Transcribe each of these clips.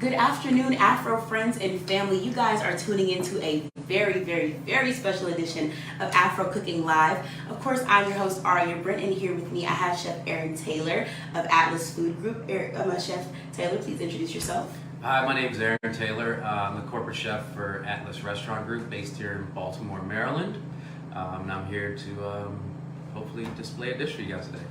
Good afternoon, Afro friends and family. You guys are tuning into a very special edition of Afro Cooking Live. Of course, I'm your host, Aria, Brent, and here with me I have Chef Aaron Taylor of Atlas Food Group. Chef Taylor, please introduce yourself. Hi, my name is Aaron Taylor. I'm the corporate chef for Atlas Restaurant Group based here in Baltimore, Maryland. And I'm here to hopefully display a dish for you guys today.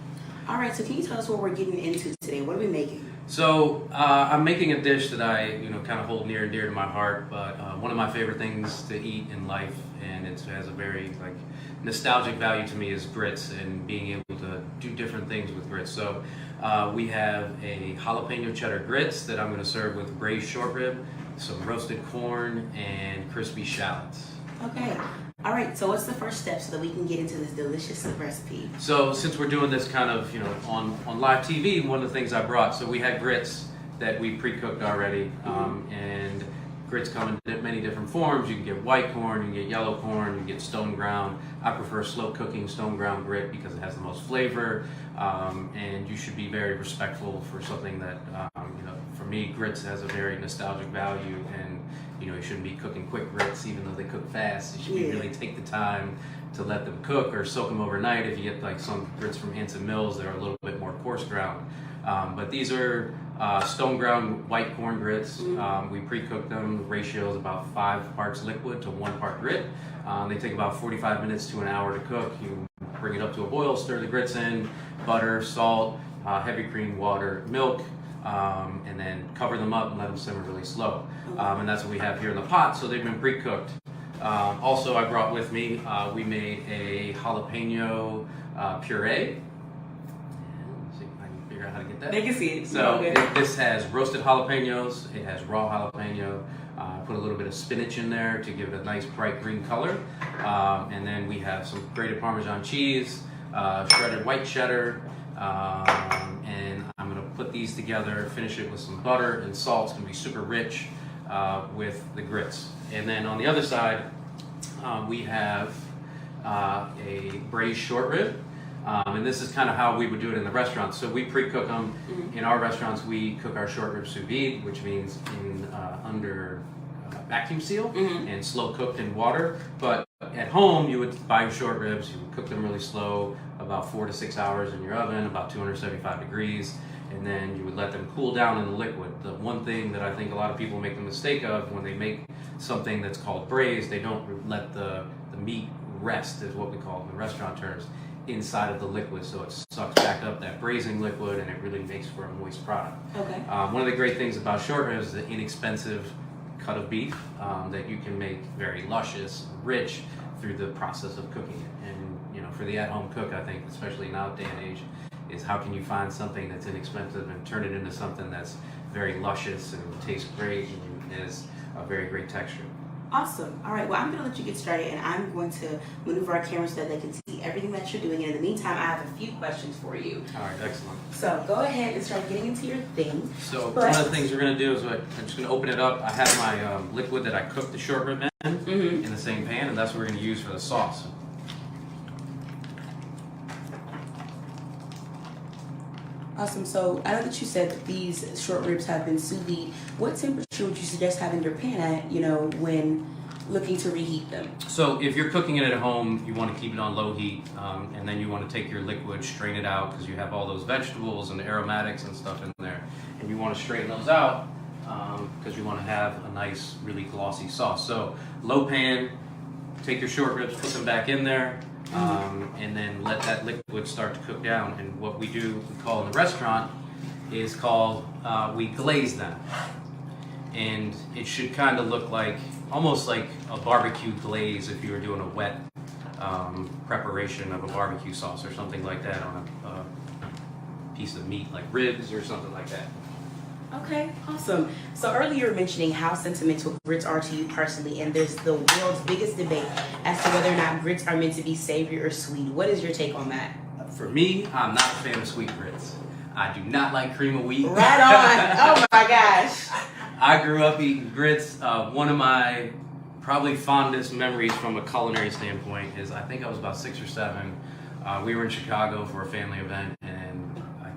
All right, so can you tell us what we're getting into today? What are we making? So I'm making a dish that I kind of hold near and dear to my heart, but one of my favorite things to eat in life, and it has a very nostalgic value to me, is grits and being able to do different things with grits. So we have a Jalapeño Cheddar Grits that I'm going to serve with Braised Short Rib, some roasted corn, and Crispy Shallots. Okay. All right, so what's the first step so that we can get into this delicious recipe? So since we're doing this kind of, on live TV, one of the things I brought, so we had grits that we pre-cooked already, and grits come in many different forms. You can get white corn, you can get yellow corn, you can get stone ground. I prefer slow cooking stone ground grit because it has the most flavor, and you should be very respectful for something that, for me, grits has a very nostalgic value, and you shouldn't be cooking quick grits even though they cook fast. You should really take the time to let them cook or soak them overnight. If you get some grits from Anson Mills, they're a little bit more coarse ground. But these are stone ground white corn grits. We pre-cook them. The ratio is about 5 parts liquid to 1 part grit. They take about 45 minutes to an hour to cook. You bring it up to a boil, stir the grits in, butter, salt, heavy cream, water, milk, and then cover them up and let them simmer really slow. And that's what we have here in the pot, so they've been pre-cooked. Also, I brought with me, we made a jalapeno puree. Let's see if I can figure out how to get that. They can see it. So this has roasted jalapenos, it has raw jalapeno, put a little bit of spinach in there to give it a nice bright green color. And then we have some grated Parmesan cheese, shredded white cheddar, and I'm going to put these together, finish it with some butter and salt. It's going to be super rich with the grits. And then on the other side, we have a braised short rib. And this is kind of how we would do it in the restaurant. So we pre-cook them. In our restaurants, we cook our short ribs sous vide, which means under vacuum seal and slow cooked in water. But at home, you would buy your short ribs, you would cook them really slow, about 4 to 6 hours in your oven, about 275 degrees, and then you would let them cool down in the liquid. The one thing that I think a lot of people make the mistake of when they make something that's called braised, they don't let the meat rest, is what we call it in the restaurant terms, inside of the liquid, so it sucks back up that braising liquid and it really makes for a moist product. Okay. One of the great things about short ribs is the inexpensive cut of beef that you can make very luscious, rich through the process of cooking it. And for the at-home cook, I think, especially now day and age, is how can you find something that's inexpensive and turn it into something that's very luscious and tastes great and has a very great texture. Awesome. All right, well, I'm going to let you get started, and I'm going to maneuver our camera so that they can see everything that you're doing. And in the meantime, I have a few questions for you. All right, excellent. So go ahead and start getting into your thing. So one of the things we're going to do is I'm just going to open it up. I have my liquid that I cooked the short rib in the same pan, and that's what we're going to use for the sauce. Awesome. So I know that you said that these short ribs have been sous vide. What temperature would you suggest having your pan at, when looking to reheat them? So if you're cooking it at home, you want to keep it on low heat, and then you want to take your liquid, strain it out, because you have all those vegetables and the aromatics and stuff in there, and you want to straighten those out because you want to have a nice, really glossy sauce. So low pan, take your short ribs, put them back in there, and then let that liquid start to cook down. And what we call in the restaurant is we glaze them. And it should kind of look almost like a barbecue glaze if you were doing a wet preparation of a barbecue sauce or something like that on a piece of meat like ribs or something like that. Okay, awesome. So earlier you were mentioning how sentimental grits are to you personally, and there's the world's biggest debate as to whether or not grits are meant to be savory or sweet. What is your take on that? For me, I'm not a fan of sweet grits. I do not like cream of wheat. Right on. Oh my gosh. I grew up eating grits. One of my probably fondest memories from a culinary standpoint is I think I was about 6 or 7. We were in Chicago for a family event, and I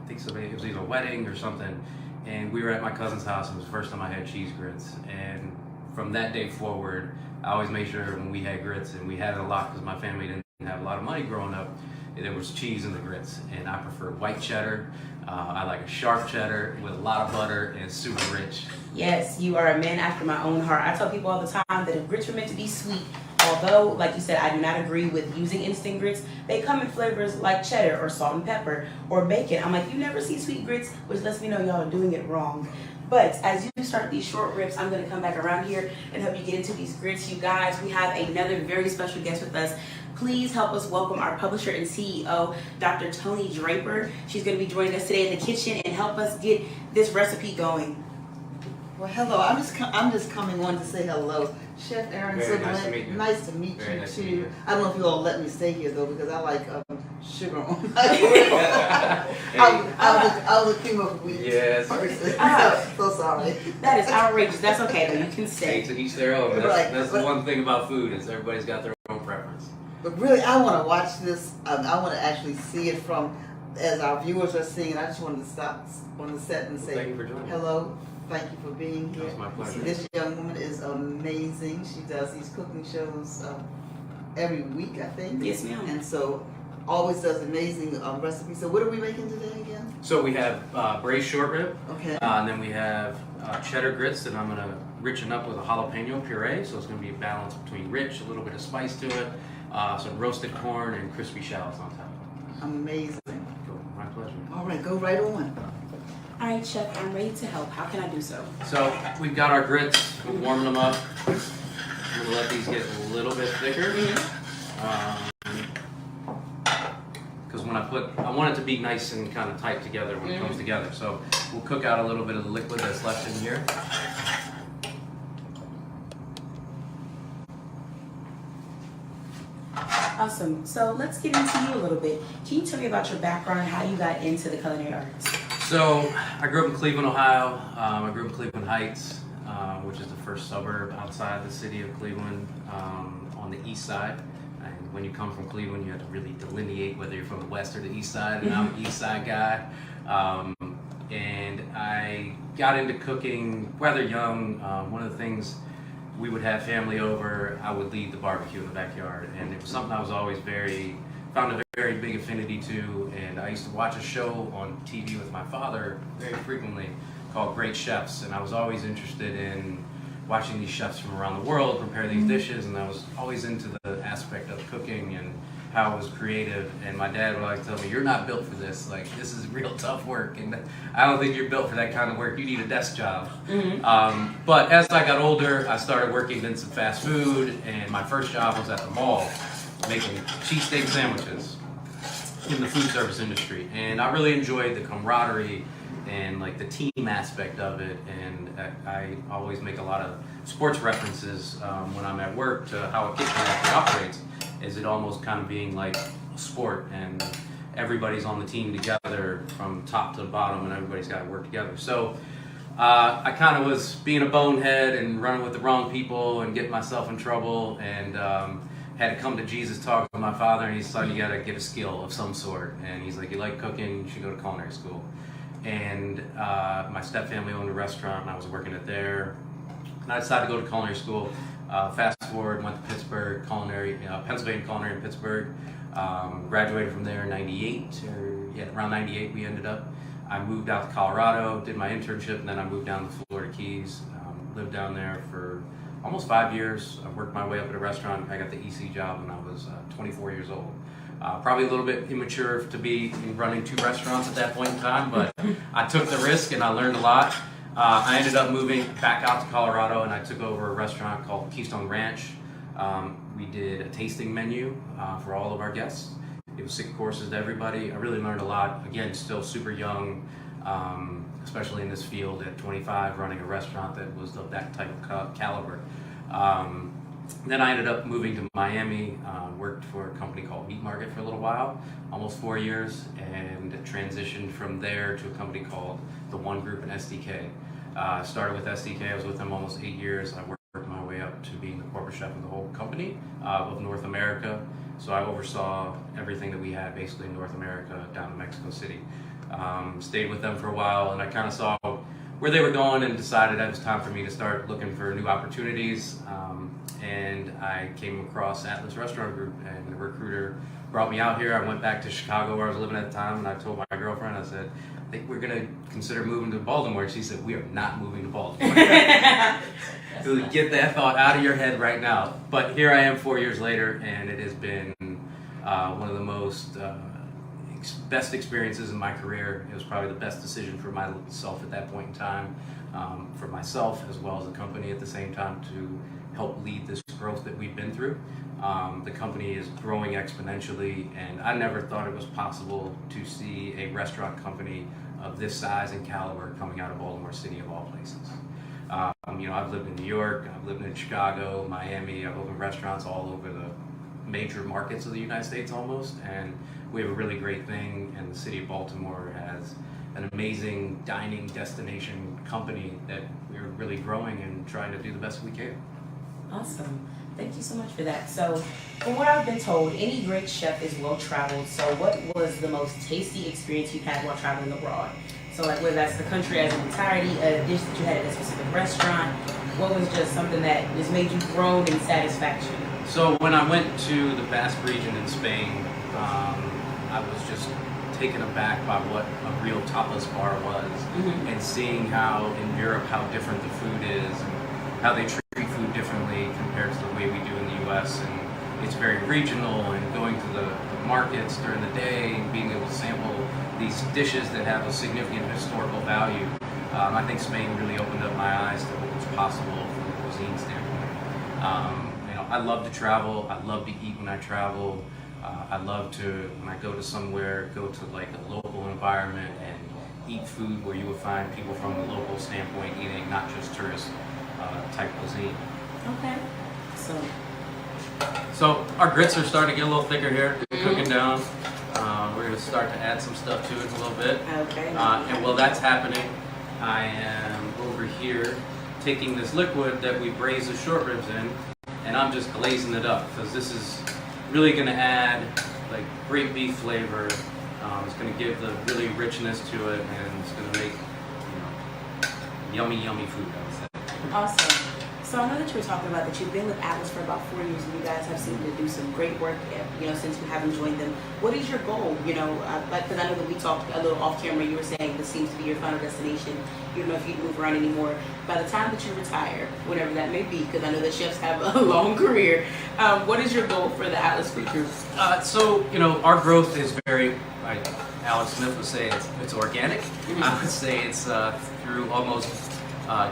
think it was either a wedding or something, and we were at my cousin's house. It was the first time I had cheese grits, and from that day forward, I always made sure when we had grits, and we had it a lot because my family didn't have a lot of money growing up, there was cheese in the grits, and I prefer white cheddar. I like a sharp cheddar with a lot of butter and super rich. Yes, you are a man after my own heart. I tell people all the time that if grits were meant to be sweet, although, like you said, I do not agree with using instant grits, they come in flavors like cheddar or salt and pepper or bacon. I'm like, you never see sweet grits, which lets me know y'all are doing it wrong. But as you start these short ribs, I'm going to come back around here and help you get into these grits. You guys, we have another very special guest with us. Please help us welcome our publisher and CEO, Dr. Toni Draper. She's going to be joining us today in the kitchen and help us get this recipe going. Well, hello. I'm just coming on to say hello, Chef Aaron. Very so nice to meet you. Nice to meet Very you nice to too. meet you. I don't know if you all let me stay here though, because I like sugar on my grill. I was a king of wheat. Yes. So sorry. That is outrageous. That's okay, though. You can Hey, say. to each their own. Right. That's the one thing about food is everybody's got their own preference. But really, I want to watch this. I want to actually see it from as our viewers are seeing. I just wanted to stop on the set and say Thank you for joining. hello. Thank you for being here. It's my pleasure. This young woman is amazing. She does these cooking shows every week, I think. Yes, ma'am. And so always does amazing recipes. So what are we making today again? So we have braised short rib, Okay. and then we have cheddar grits that I'm going to richen up with a jalapeno puree. So it's going to be a balance between rich, a little bit of spice to it, some roasted corn, and crispy shallots on top. Amazing. Cool. My pleasure. All right, go right on. All right, Chef, I'm ready to help. How can I do so? So we've got our grits. We're warming them up. I'm going to let these get a little bit thicker. Because when I want it to be nice and kind of tight together when it comes together. So we'll cook out a little bit of the liquid that's left in here. Awesome. So let's get into you a little bit. Can you tell me about your background and how you got into the culinary arts? So I grew up in Cleveland, Ohio. I grew up in Cleveland Heights, which is the first suburb outside the city of Cleveland, on the east side. And when you come from Cleveland, you have to really delineate whether you're from the west or the east side, and I'm an east side guy. And I got into cooking rather young. One of the things, we would have family over, I would lead the barbecue in the backyard, and it was something I was always found a very big affinity to. And I used to watch a show on TV with my father very frequently called Great Chefs, and I was always interested in watching these chefs from around the world prepare these dishes, and I was always into the aspect of cooking and how it was creative. And my dad would always tell me, "You're not built for this. Like, this is real tough work, and I don't think you're built for that kind of work. You need a desk job." But as I got older, I started working in some fast food, and my first job was at the mall making cheesesteak sandwiches in the food service industry. And I really enjoyed the camaraderie and like the team aspect of it. And I always make a lot of sports references when I'm at work to how a kitchen actually operates. Is it almost kind of being like a sport, and everybody's on the team together from top to bottom, and everybody's got to work together. So I kind of was being a bonehead and running with the wrong people and getting myself in trouble, and had to come to Jesus talk with my father, and he's like, "You got to get a skill of some sort." And he's like, "You like cooking, you should go to culinary school." And my stepfamily owned a restaurant, and I was working it there. And I decided to go to culinary school. Fast forward, went to Pittsburgh, Pennsylvania Culinary in Pittsburgh. Graduated from there in 98, around 98 we ended up. I moved out to Colorado, did my internship, and then I moved down to Florida Keys. Lived down there for almost 5 years. I worked my way up at a restaurant. I got the EC job when I was 24 years old. Probably a little bit immature to be running 2 restaurants at that point in time, but I took the risk and I learned a lot. I ended up moving back out to Colorado, and I took over a restaurant called Keystone Ranch. We did a tasting menu for all of our guests. It was 6 courses to everybody. I really learned a lot. Again, still super young, especially in this field at 25, running a restaurant that was of that type of caliber. Then I ended up moving to Miami, worked for a company called Meat Market for a little while, almost 4 years, and transitioned from there to a company called The One Group in SDK. Started with SDK, I was with them almost 8 years. I worked my way up to being the corporate chef of the whole company of North America. So I oversaw everything that we had basically in North America down to Mexico City. Stayed with them for a while, and I kind of saw where they were going and decided it was time for me to start looking for new opportunities. And I came across Atlas Restaurant Group, and the recruiter brought me out here. I went back to Chicago where I was living at the time, and I told my girlfriend, I said, I think we're going to consider moving to Baltimore. And she said, we are not moving to Baltimore. So get that thought out of your head right now. But here I am 4 years later, and it has been one of the most best experiences in my career. It was probably the best decision for myself at that point in time, for myself as well as the company at the same time, to help lead this growth that we've been through. The company is growing exponentially, and I never thought it was possible to see a restaurant company of this size and caliber coming out of Baltimore City of all places. I've lived in New York, I've lived in Chicago, Miami, I've opened restaurants all over the major markets of the United States almost, and we have a really great thing, and the city of Baltimore has an amazing dining destination company that we're really growing and trying to do the best we can. Awesome. Thank you so much for that. So, from what I've been told, any great chef is well traveled. So, what was the most tasty experience you've had while traveling abroad? So, like whether that's the country as an entirety, a dish that you had at a specific restaurant, what was just something that just made you groan in satisfaction? So, when I went to the Basque region in Spain, I was just taken aback by what a real tapas bar was, and seeing how in Europe how different the food is and how they treat food differently compared to the way we do in the U.S. And it's very regional, and going to the markets during the day and being able to sample these dishes that have a significant historical value. I think Spain really opened up my eyes to what was possible from a cuisine standpoint. I love to travel. I love to eat when I travel. I love to, when I go to somewhere, go to like a local environment and eat food where you would find people from a local standpoint eating, not just tourist type cuisine. Okay. So our grits are starting to get a little thicker here. They're cooking down. We're going to start to add some stuff to it a little bit. Okay. And while that's happening, I am over here taking this liquid that we braised the short ribs in, and I'm just glazing it up because this is really going to add like great beef flavor. It's going to give the really richness to it, and it's going to make yummy, yummy food, I would say. Awesome. So I know that you were talking about that you've been with Atlas for about 4 years, and you guys have seemed to do some great work, since you haven't joined them. What is your goal? Because I know that we talked a little off camera. You were saying this seems to be your final destination. You don't know if you'd move around anymore. By the time that you retire, whatever that may be, because I know that chefs have a long career, what is your goal for the Atlas Food Group? Our growth is very, like Alex Smith would say, it's organic. I would say it's through almost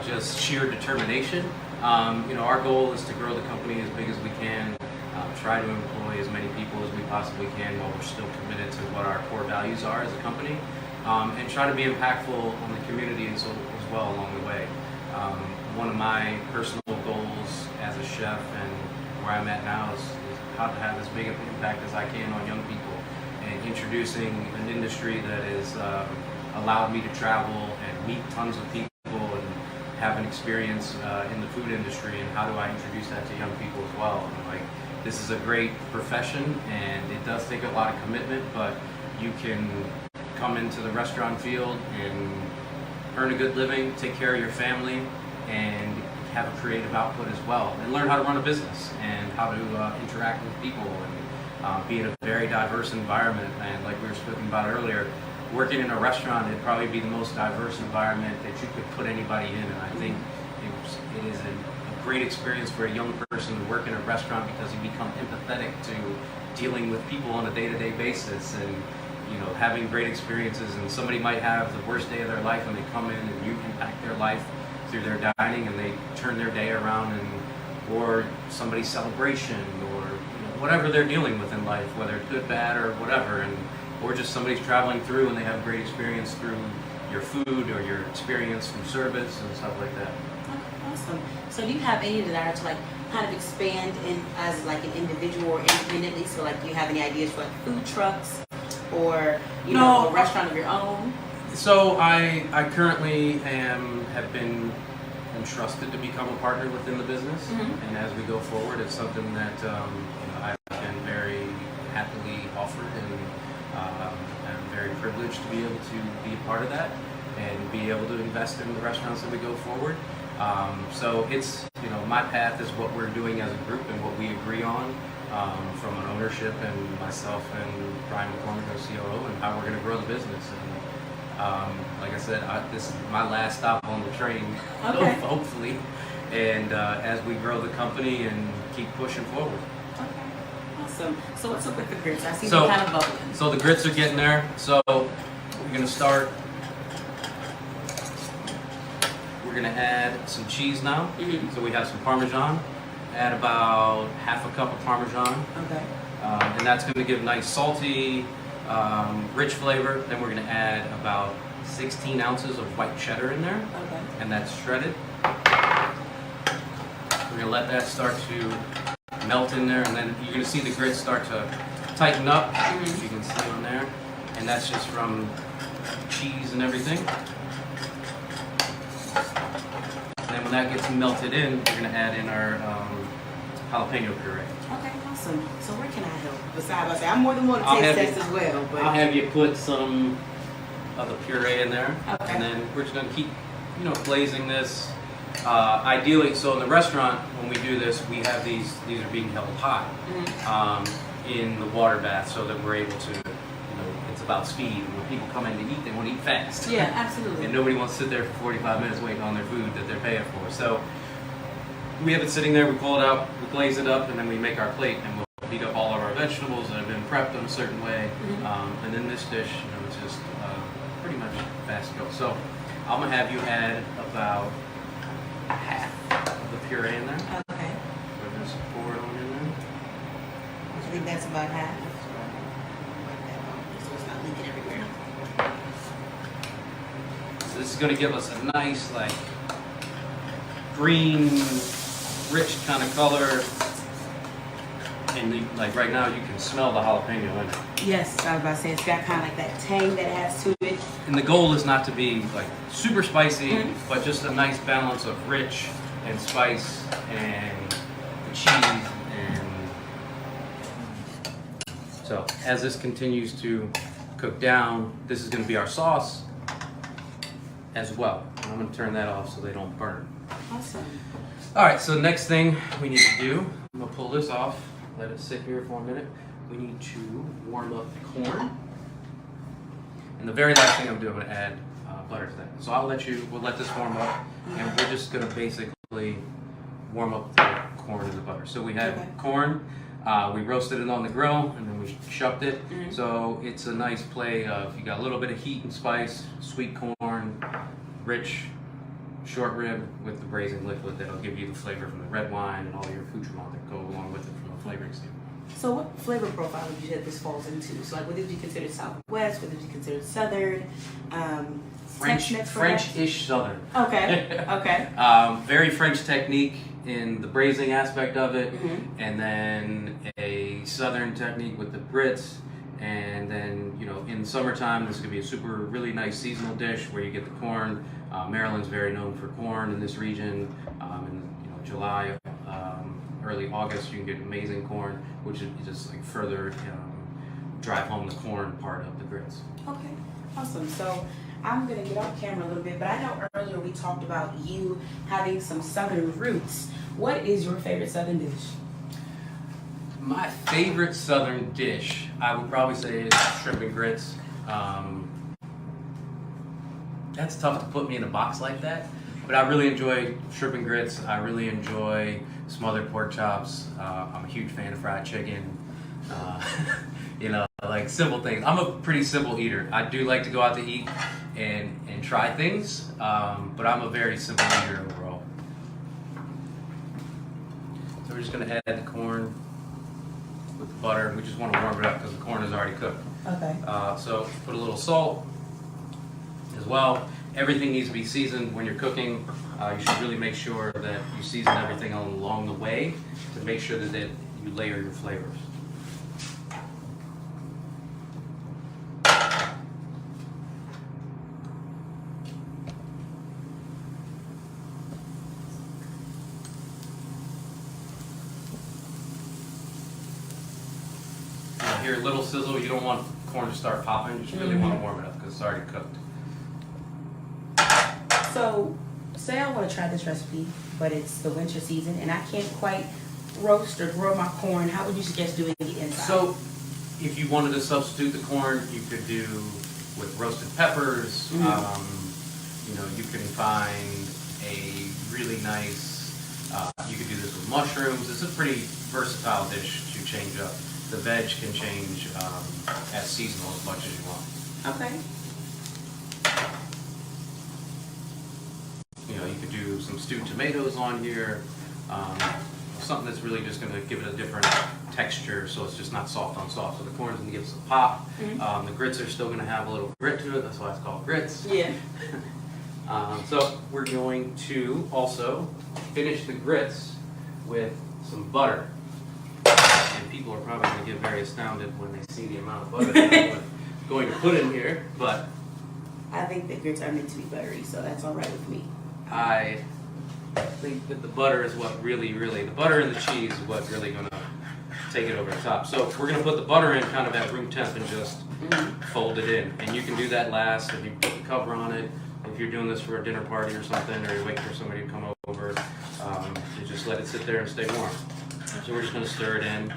just sheer determination. Our goal is to grow the company as big as we can, try to employ as many people as we possibly can while we're still committed to what our core values are as a company, and try to be impactful on the community as well along the way. One of my personal goals as a chef and where I'm at now is how to have as big an impact as I can on young people, and introducing an industry that has allowed me to travel and meet tons of people and have an experience in the food industry, and how do I introduce that to young people as well. This is a great profession, and it does take a lot of commitment, but you can come into the restaurant field and earn a good living, take care of your family, and have a creative output as well, and learn how to run a business and how to interact with people and be in a very diverse environment. And like we were speaking about earlier, working in a restaurant, it'd probably be the most diverse environment that you could put anybody in. And I think it is a great experience for a young person to work in a restaurant, because you become empathetic to dealing with people on a day-to-day basis, and having great experiences. And somebody might have the worst day of their life, and they come in and you impact their life through their dining, and they turn their day around, or somebody's celebration, or whatever they're dealing with in life, whether it's good, bad, or whatever, or just somebody's traveling through and they have a great experience through your food or your experience from service and stuff like that. Awesome. So do you have any desire to kind of expand as an individual or independently? So do you have any ideas for food trucks or a restaurant of your own? So I currently have been entrusted to become a partner within the business, and as we go forward, it's something that I've been very happily offered, and I'm very privileged to be able to be a part of that. and be able to invest in the restaurants that we go forward. So it's, my path is what we're doing as a group and what we agree on from an ownership and myself and Brian McCormick, our COO, and how we're going to grow the business. And like I said, this is my last stop on the train, Okay. hopefully, and as we grow the company and keep pushing forward. Okay. Awesome. So what's up with the grits? I see So- them kind of bubbling. So the grits are getting there. So we're going to start. We're going to add some cheese now. Mhm. So we have some Parmesan. Add about half a cup of Parmesan. Okay. And that's going to give nice salty, rich flavor. Then we're going to add about 16 ounces of white cheddar in there, Okay. and that's shredded. We're going to let that start to melt in there, and then you're going to see the grits start to tighten up, as you can see on there. And that's just from cheese and everything. And then when that gets melted in, we're going to add in our jalapeno puree. Okay, awesome. So where can I help? Besides, I say I'm more than willing to I'll taste have test as well. But I'll have you put some of the puree in there, Okay. and then we're just going to keep, glazing this. Ideally, so in the restaurant, when we do this, we have these are being held high in the water bath so that we're able to, it's about speed. When people come in to eat, they want to eat fast. yeah, absolutely. And nobody wants to sit there for 45 minutes waiting on their food that they're paying for. So we have it sitting there, we pull it out, we glaze it up, and then we make our plate, and we'll heat up all of our vegetables that have been prepped in a certain way. And then this dish, it's just pretty much fast go. So I'm going to have you add about half of the puree in there. Okay. We're going to pour it on in there. I think that's about half. So it's not leaking everywhere. So this is going to give us a nice, green, rich kind of color. And right now, you can smell the jalapeno in it. Yes, I was about to say it's got kind of like that tang that it has to it. And the goal is not to be super spicy, but just a nice balance of rich and spice and the cheese. And so as this continues to cook down, this is going to be our sauce as well. And I'm going to turn that off so they don't burn. Awesome. All right, so the next thing we need to do, I'm going to pull this off, let it sit here for a minute. We need to warm up the corn. And the very last thing I'm doing, I'm going to add butter to that. So we'll let this warm up, and we're just going to basically warm up the corn and the butter. So we have corn, we roasted it on the grill, and then we shoved it. So it's a nice play of, you got a little bit of heat and spice, sweet corn, rich short rib with the braising liquid that'll give you the flavor from the red wine and all your accoutrements that go along with it from a flavoring standpoint. So what flavor profile would you say this falls into? So what did you consider Southwest? What did you consider Southern? French-ish Southern. Okay. Okay. Very French technique in the braising aspect of it, and then a Southern technique with the grits. And then, in summertime, this is going to be a really nice seasonal dish where you get the corn. Maryland's very known for corn in this region. In July, early August, you can get amazing corn, which is just further drive home the corn part of the grits. Okay. Awesome. So I'm going to get off camera a little bit, but I know earlier we talked about you having some Southern roots. What is your favorite Southern dish? My favorite Southern dish, I would probably say, is shrimp and grits. That's tough to put me in a box like that, but I really enjoy shrimp and grits. I really enjoy smothered pork chops. I'm a huge fan of fried chicken. Simple things. I'm a pretty simple eater. I do like to go out to eat and try things, but I'm a very simple eater overall. So we're just going to add the corn with the butter. We just want to warm it up because the corn is already cooked. Okay. So put a little salt as well. Everything needs to be seasoned when you're cooking. You should really make sure that you season everything along the way to make sure that you layer your flavors. Here, a little sizzle. You don't want corn to start popping. You just really want to warm it up because it's already cooked. So, say I want to try this recipe, but it's the winter season and I can't quite roast or grill my corn. How would you suggest doing it inside? So, if you wanted to substitute the corn, you could do with roasted peppers. You know, you can find a really nice, you could do this with mushrooms. It's a pretty versatile dish to change up. The veg can change as seasonal as much as you want. Okay. You know, you could do some stewed tomatoes on here. Something that's really just going to give it a different texture, so it's just not soft on soft. So the corn's going to give some pop. The grits are still going to have a little grit to it. That's why it's called grits. Yeah. So we're going to also finish the grits with some butter. And people are probably going to get very astounded when they see the amount of butter that I'm going to put in here, but I think that grits are meant to be buttery, so that's all right with me. I think that the butter is what really, the butter and the cheese is what really going to take it over the top. So we're going to put the butter in kind of at room temp and just fold it in. And you can do that last if you put the cover on it. If you're doing this for a dinner party or something, or you're waiting for somebody to come over, you just let it sit there and stay warm. So we're just going to stir it in,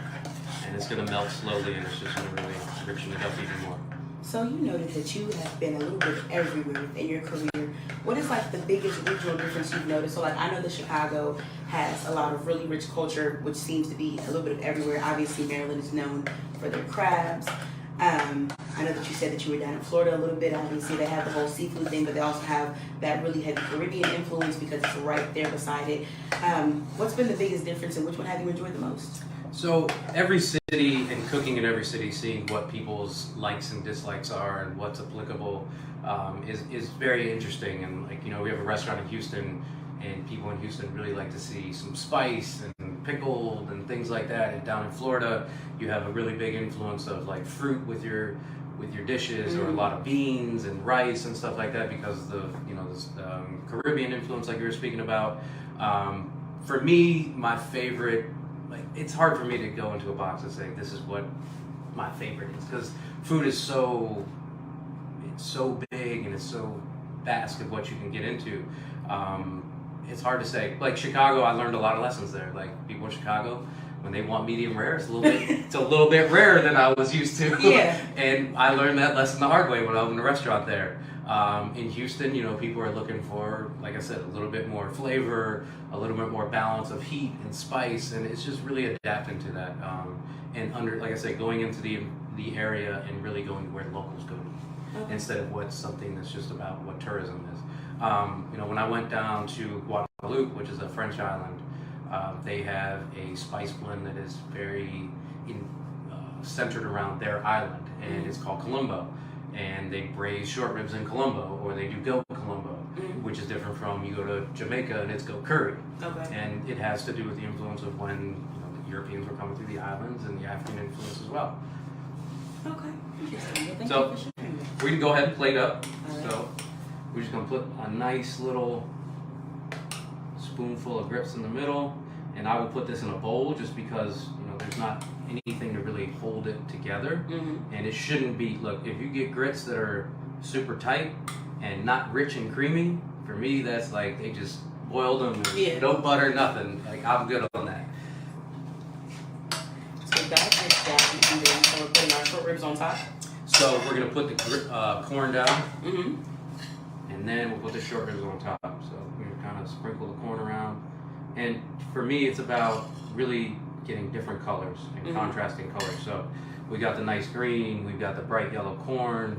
and it's going to melt slowly, and it's just going to really richen it up even more. So you noted that you have been a little bit everywhere in your career. What is like the biggest regional difference you've noticed? So like I know that Chicago has a lot of really rich culture, which seems to be a little bit of everywhere. Obviously Maryland is known for their crabs. I know that you said that you were down in Florida a little bit. Obviously they have the whole seafood thing, but they also have that really heavy Caribbean influence because it's right there beside it. What's been the biggest difference and which one have you enjoyed the most? So every city and cooking in every city, seeing what people's likes and dislikes are and what's applicable is very interesting. And like, you know, we have a restaurant in Houston and people in Houston really like to see some spice and pickled and things like that. And down in Florida, you have a really big influence of like fruit with your dishes, or a lot of beans and rice and stuff like that because of the, you know, this Caribbean influence like you were speaking about. For me, my favorite, like, it's hard for me to go into a box and say this is what my favorite is because food is so big and it's so vast of what you can get into. It's hard to say. Like Chicago, I learned a lot of lessons there. Like people in Chicago, when they want medium rare, it's a little bit rarer than I was used to. Yeah. And I learned that lesson the hard way when I opened a restaurant there. In Houston, you know, people are looking for, like I said, a little bit more flavor, a little bit more balance of heat and spice, and it's just really adapting to that. Like I said, going into the area and really going where locals go instead of what's something that's just about what tourism is. You know, when I went down to Guadeloupe, which is a French island, they have a spice blend that is very centered around their island, and it's called Colombo. And they braise short ribs in Colombo, or they do goat Colombo, which is different from you go to Jamaica and it's goat curry. Okay. And it has to do with the influence of when, you know, the Europeans were coming through the islands and the African influence as well. Okay. Interesting. Well, thank So you for sharing that. we can go ahead and plate up. All right. So we're just gonna put a nice little spoonful of grits in the middle, and I will put this in a bowl just because, you know, there's not anything to really hold it together. And it shouldn't be, look, if you get grits that are super tight and not rich and creamy, for me that's like they just boiled them with no butter, nothing. Like I'm good on that. So we've got our grits down, and then so we're putting our short ribs on top. So we're gonna put the corn down, and then we'll put the short ribs on top. So we're gonna kind of sprinkle the corn around. And for me, it's about really getting different colors and contrasting colors. So we got the nice green, we've got the bright yellow corn.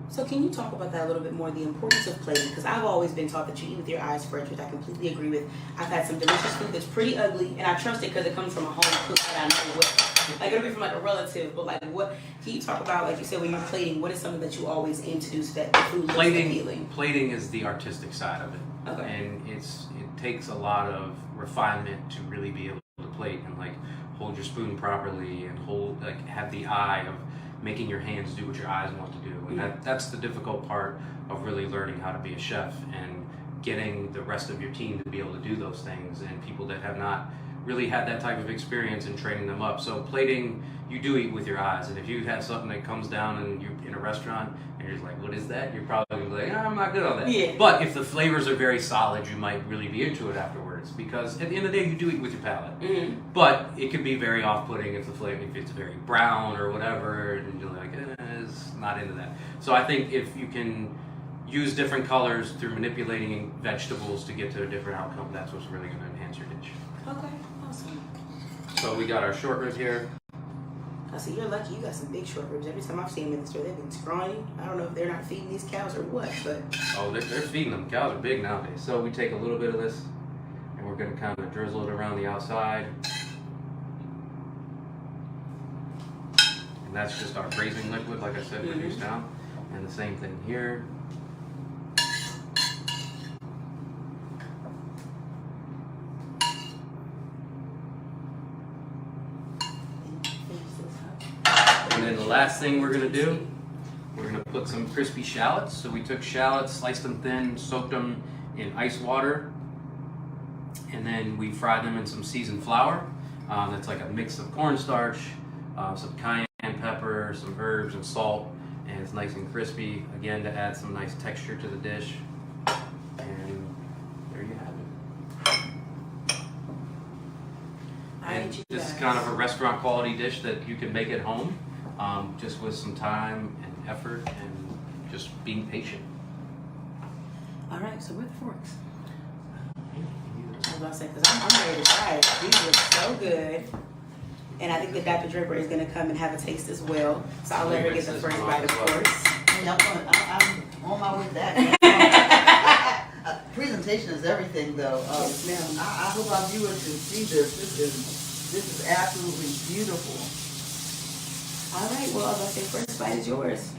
So can you talk about that a little bit more, the importance of plating? Because I've always been taught that you eat with your eyes first, which I completely agree with. I've had some delicious food that's pretty ugly, and I trust it because it comes from a home cook that I know what. Like it'll be from like a relative, but like what can you talk about? Like you said, when you're plating, what is something that you always aim to do so that the food looks appealing? Plating is the artistic side of it. Okay. And it takes a lot of refinement to really be able to plate and like hold your spoon properly and have the eye of making your hands do what your eyes want to do. And that's the difficult part of really learning how to be a chef and getting the rest of your team to be able to do those things, and people that have not really had that type of experience in training them up. So plating, you do eat with your eyes, and if you have something that comes down and you're in a restaurant and you're just like, what is that? You're probably gonna be like, I'm not good on that. Yeah. But if the flavors are very solid, you might really be into it afterwards, because at the end of the day, you do eat with your palate. Mm-hmm. But it can be very off-putting if the flavor, if it's very brown or whatever, and you're like, it's not into that. So I think if you can use different colors through manipulating vegetables to get to a different outcome, that's what's really going to enhance your dish. Okay, awesome. So we got our short rib here. I see you're lucky. You got some big short ribs. Every time I've seen them in the store, they've been scrawny. I don't know if they're not feeding these cows or what, but Oh, they're feeding them. Cows are big nowadays. So we take a little bit of this, and we're going to kind of drizzle it around the outside. And that's just our braising liquid, like I said, reduced down. And the same thing here. And then the last thing we're going to do, we're going to put some crispy shallots. So we took shallots, sliced them thin, soaked them in ice water, and then we fried them in some seasoned flour. That's like a mix of cornstarch, some cayenne pepper, some herbs and salt, and it's nice and crispy, again, to add some nice texture to the dish. And there you have it. And this is kind of a restaurant quality dish that you can make at home, just with some time and effort and just being patient. all right. So where are the forks? I was about to say, because I'm ready to try it. These look so good. And I think that Dr. Draper is going to come and have a taste as well. So I'll let her get the first bite, of course. I'm on my way back. Presentation is everything, though. Yes, ma'am. I hope our viewers can see this. This is absolutely beautiful. All right. Well, as I say, first bite is yours.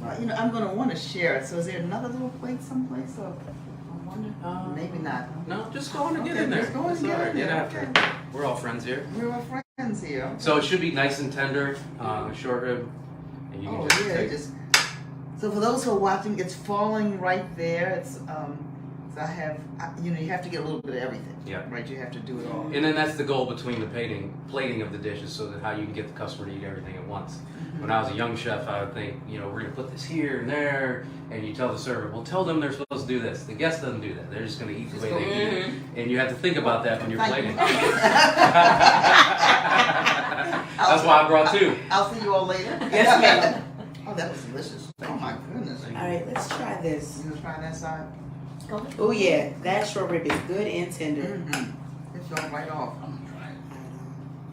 Well, I'm going to want to share it. So is there another little plate someplace? Or I wonder. Maybe not. No, just go on and get in there. Just go on and It's get all right. in Get there. after it. Okay. We're all friends here. We're all friends here. So it should be nice and tender, short rib, and you can just take it. So for those who are watching, it's falling right there. It's so you have to get a little bit of everything. Yeah. Right, you have to do it all. And then that's the goal between the plating of the dishes, so that how you can get the customer to eat everything at once. Mm-hmm. When I was a young chef, I would think, we're gonna put this here and there, and you tell the server, well, tell them they're supposed to do this. The guest doesn't do that. They're just gonna eat the way they eat. And you have to think about that when you're plating. That's why I brought two. I'll see you all later. Yes, ma'am. Oh, that was delicious. Oh my goodness. All right, let's try this. You gonna try that side? Oh yeah, that short rib is good and tender. Mm-hmm. It's going right off.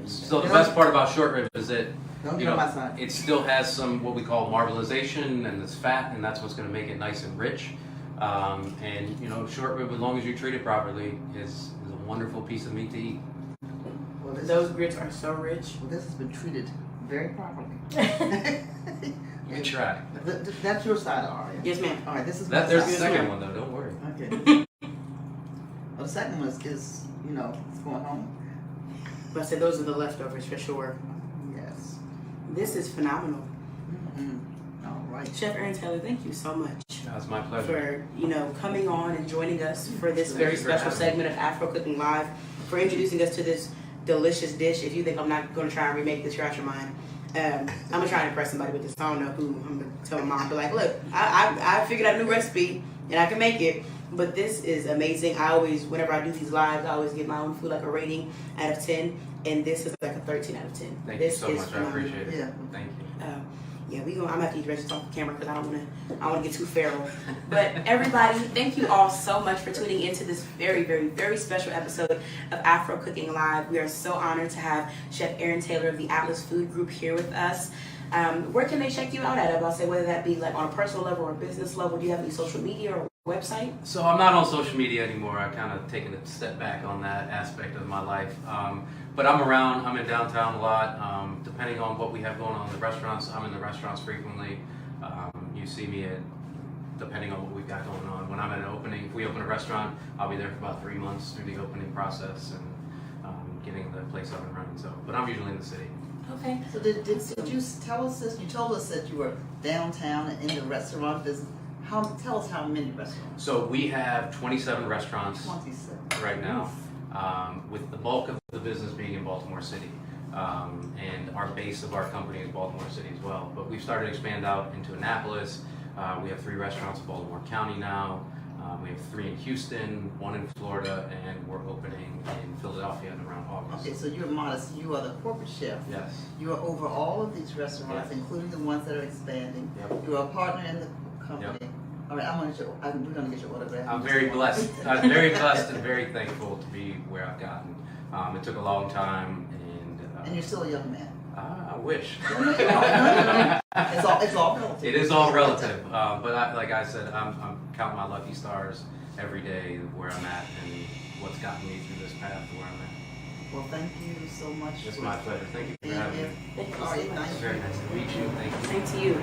So the best part about short rib is that Don't get on my side. it still has some what we call marbleization, and it's fat, and that's what's going to make it nice and rich. And short rib, as long as you treat it properly, is a wonderful piece of meat to eat. Well, Those grits are so rich. Well, this has been treated very properly. You try. That's your side, Aria. Yes, ma'am. All right, this is There's my the side. second one though. Don't worry. Okay. Well, the second one is it's going home. But I said those are the leftovers for sure. Yes. This is phenomenal. Mm-hmm. All right. Chef Aaron Taylor, thank you so much It's my pleasure. for coming on and joining us for this Thank very you for special having segment of AFRO Cooking Live, for introducing us to this delicious dish. If you think I'm not going to try and remake this, you're out your mind. I'm gonna try and impress somebody with this. I don't know who. I'm gonna tell my mom, be like, look, I figured out a new recipe and I can make it. But this is amazing. I always, whenever I do these lives, I always give my own food like a rating out of 10, and this is like a 13 out of 10. Thank this you so is much. I phenomenal. appreciate it. Yeah. Thank you. I'm gonna have to eat the rest off the camera because I don't want to get too feral. But everybody, thank you all so much for tuning into this very, very, very special episode of AFRO Cooking Live. We are so honored to have Chef Aaron Taylor of the Atlas Food Group here with us. Where can they check you out at? I'll say whether that be like on a personal level or a business level. Do you have any social media or website? So I'm not on social media anymore. I've kind of taken a step back on that aspect of my life. But I'm around. I'm in downtown a lot. Depending on what we have going on in the restaurants, I'm in the restaurants frequently. You see me depending on what we've got going on. When I'm at an opening, if we open a restaurant, I'll be there for about 3 months through the opening process and getting the place up and running. But I'm usually in the city. Okay. So did you tell us this? You told us that you were downtown and in the restaurant business. Tell us how many restaurants? So we have 27 restaurants 27. right now. with the bulk of the business being in Baltimore City. And our base of our company is Baltimore City as well. But we've started to expand out into Annapolis. We have 3 restaurants in Baltimore County now. We have 3 in Houston, 1 in Florida, and we're opening in Philadelphia in around August. Okay, so you're modest. You are the corporate chef. Yes. You are over all of these restaurants, Yes. including the ones that are expanding. Yep. You are a partner in the company. Yep. All right, we're going to get your autograph. I'm very blessed. I'm very blessed and very thankful to be where I've gotten. It took a long time, And you're still a young man. I wish. It's all relative. It is all relative, but like I said, I'm counting my lucky stars every day where I'm at and what's gotten me through this path to where I'm at. Well, thank you so much. It's for my pleasure. Thank you for being having here. me. Thank you All right, so much. thank Very nice to meet you. Thank you. Same to you.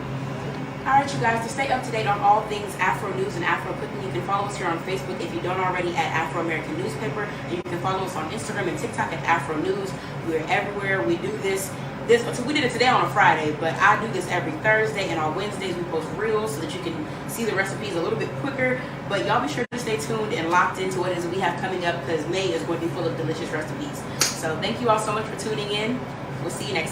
All right, you guys, to stay up to date on all things Afro news and Afro cooking, you can follow us here on Facebook if you don't already at Afro American Newspaper. And you can follow us on Instagram and TikTok at Afro News. We're everywhere. We do this. So we did it today on a Friday, but I do this every Thursday, and on Wednesdays we post reels so that you can see the recipes a little bit quicker. But y'all be sure to stay tuned and locked into what it is we have coming up, because May is going to be full of delicious recipes. So thank you all so much for tuning in. We'll see you next time.